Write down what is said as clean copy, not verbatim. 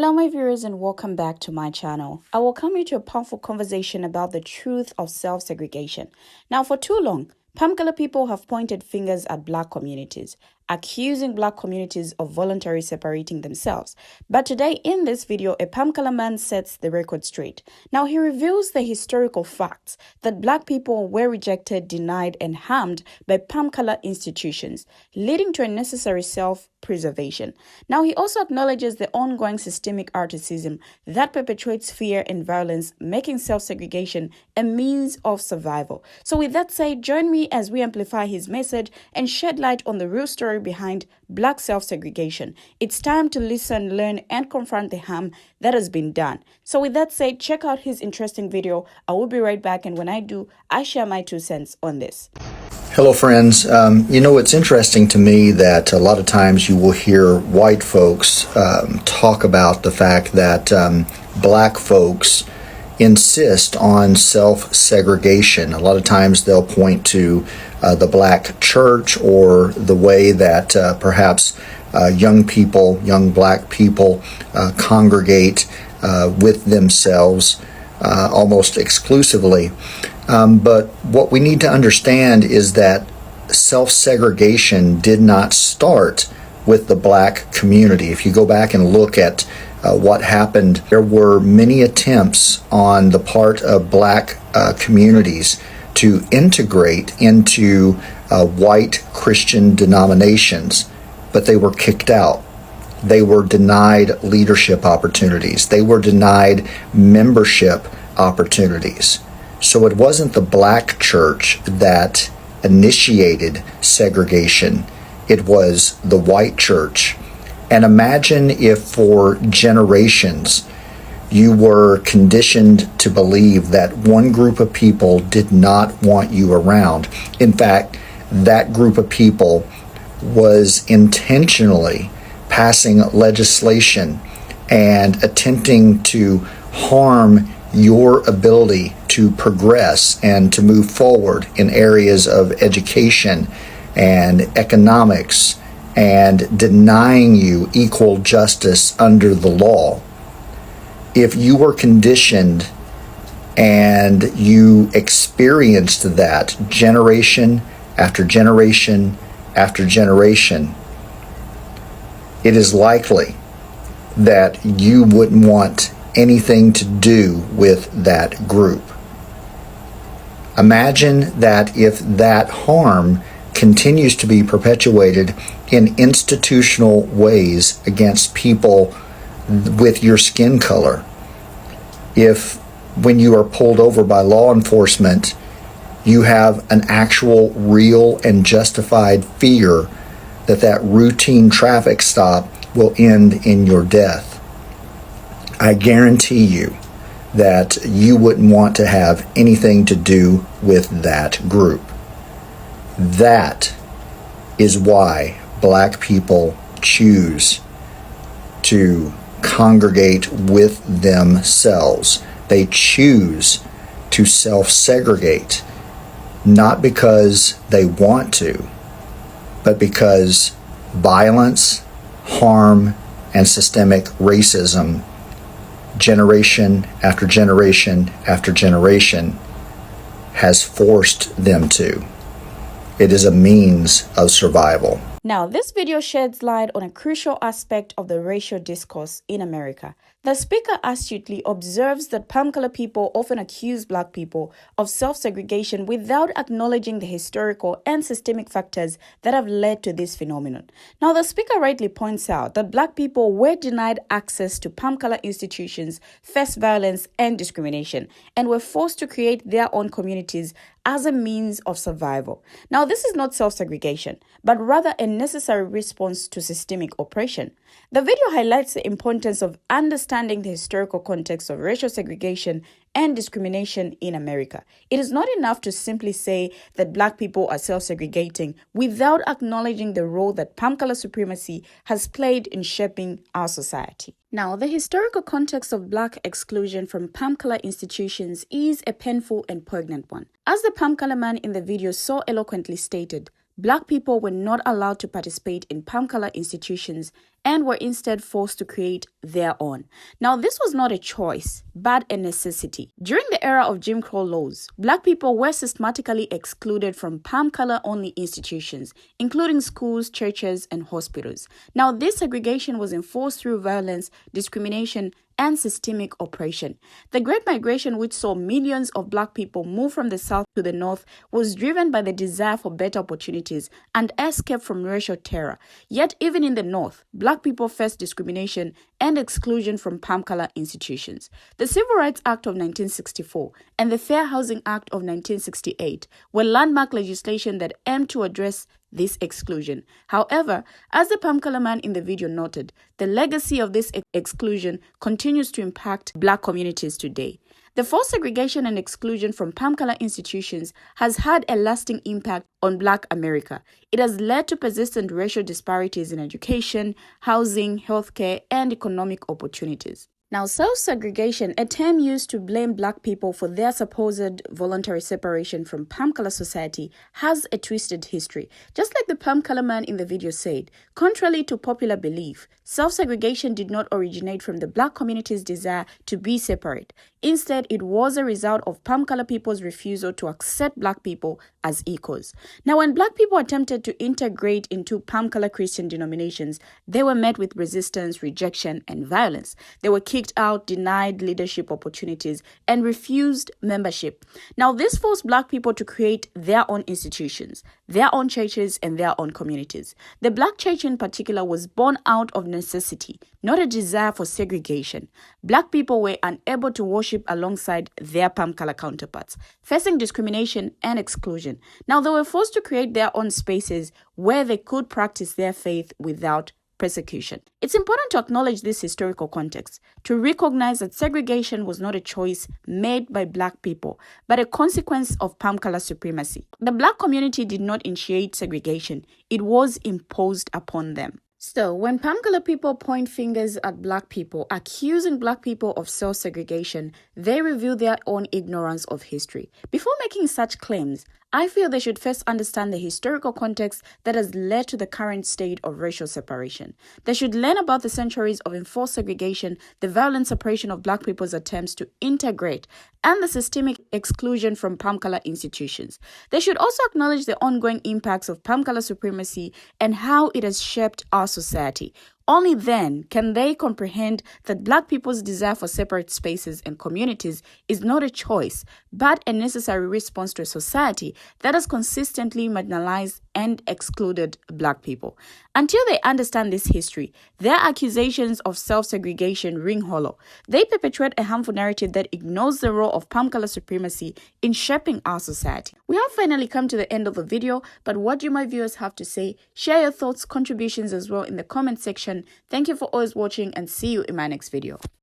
Hello my viewers and welcome back to my channel. I welcome you to a powerful conversation about the truth of self-segregation. Now for too long, Pamkala people have pointed fingers at black communities, accusing black communities of voluntarily separating themselves. But today in this video, a Pamkala man sets the record straight. Now he reveals the historical facts that black people were rejected, denied and harmed by Pamkala institutions, leading to unnecessary self-preservation. Now he also acknowledges the ongoing systemic racism that perpetuates fear and violence, making self-segregation a means of survival. So with that said, join me as we amplify his message and shed light on the real story behind black self-segregation. It's time to listen, learn, and confront the harm that has been done. So with that said, check out his interesting video. I will be right back, and when I do, I share my 2 cents on this. Hello friends. It's interesting to me that a lot of times you will hear white folks talk about the fact that black folks insist on self-segregation. A lot of times they'll point to the black church or the way that perhaps young black people congregate with themselves almost exclusively. But what we need to understand is that self-segregation did not start with the black community. If you go back and look at what happened, there were many attempts on the part of black communities to integrate into white Christian denominations, but they were kicked out. They were denied leadership opportunities. They were denied membership opportunities. So it wasn't the black church that initiated segregation. It was the white church. And imagine if for generations you were conditioned to believe that one group of people did not want you around. In fact, that group of people was intentionally passing legislation and attempting to harm your ability to progress and to move forward in areas of education and economics, and denying you equal justice under the law. If you were conditioned and you experienced that generation after generation after generation, it is likely that you wouldn't want anything to do with that group. Imagine that if that harm continues to be perpetuated in institutional ways against people with your skin color. If when you are pulled over by law enforcement, you have an actual, real, and justified fear that that routine traffic stop will end in your death, I guarantee you that you wouldn't want to have anything to do with that group. That is why black people choose to congregate with themselves. They choose to self-segregate, not because they want to, but because violence, harm, and systemic racism, generation after generation after generation, has forced them to. It is a means of survival. Now, this video sheds light on a crucial aspect of the racial discourse in America. The speaker astutely observes that Pamkala people often accuse black people of self-segregation without acknowledging the historical and systemic factors that have led to this phenomenon. Now, the speaker rightly points out that black people were denied access to Pamkala institutions, faced violence and discrimination, and were forced to create their own communities as a means of survival. Now, this is not self-segregation, but rather a necessary response to systemic oppression. The video highlights the importance of understanding the historical context of racial segregation and discrimination in America. It is not enough to simply say that black people are self-segregating without acknowledging the role that Pamkala supremacy has played in shaping our society. Now, the historical context of black exclusion from Pamkala institutions is a painful and poignant one. As the Pamkala man in the video so eloquently stated, Black people were not allowed to participate in palm color institutions and were instead forced to create their own. Now, this was not a choice, but a necessity. During the era of Jim Crow laws, Black people were systematically excluded from palm color-only institutions, including schools, churches, and hospitals. Now, this segregation was enforced through violence, discrimination, and systemic oppression. The Great Migration, which saw millions of Black people move from the South to the North, was driven by the desire for better opportunities and escape from racial terror. Yet, even in the North, Black people faced discrimination and exclusion from palm color institutions. The Civil Rights Act of 1964 and the Fair Housing Act of 1968 were landmark legislation that aimed to address this exclusion. However, as the palm color man in the video noted, the legacy of this exclusion continues to impact Black communities today. The forced segregation and exclusion from palm color institutions has had a lasting impact on Black America. It has led to persistent racial disparities in education, housing, healthcare, and economic opportunities. Now, self-segregation, a term used to blame Black people for their supposed voluntary separation from palm color society, has a twisted history. Just like the palm color man in the video said, contrary to popular belief, self-segregation did not originate from the Black community's desire to be separate. Instead, it was a result of palm color people's refusal to accept Black people as equals. Now, when Black people attempted to integrate into palm color Christian denominations, they were met with resistance, rejection, and violence. They were kicked out, denied leadership opportunities, and refused membership. Now, this forced Black people to create their own institutions, their own churches, and their own communities. The Black church in particular was born out of necessity, not a desire for segregation. Black people were unable to worship alongside their palm color counterparts, facing discrimination and exclusion. Now, they were forced to create their own spaces where they could practice their faith without persecution. It's important to acknowledge this historical context, to recognize that segregation was not a choice made by Black people, but a consequence of palm color supremacy. The Black community did not initiate segregation, it was imposed upon them. So, when palm color people point fingers at Black people, accusing Black people of self-segregation, they reveal their own ignorance of history. Before making such claims, I feel they should first understand the historical context that has led to the current state of racial separation. They should learn about the centuries of enforced segregation, the violent suppression of Black people's attempts to integrate, and the systemic exclusion from palm color institutions. They should also acknowledge the ongoing impacts of palm color supremacy and how it has shaped our society. Only then can they comprehend that Black people's desire for separate spaces and communities is not a choice, but a necessary response to a society that has consistently marginalized and excluded Black people. Until they understand this history, their accusations of self-segregation ring hollow. They perpetuate a harmful narrative that ignores the role of palm color supremacy in shaping our society. We have finally come to the end of the video, but what do my viewers have to say? Share your thoughts, contributions as well in the comment section. Thank you for always watching and see you in my next video.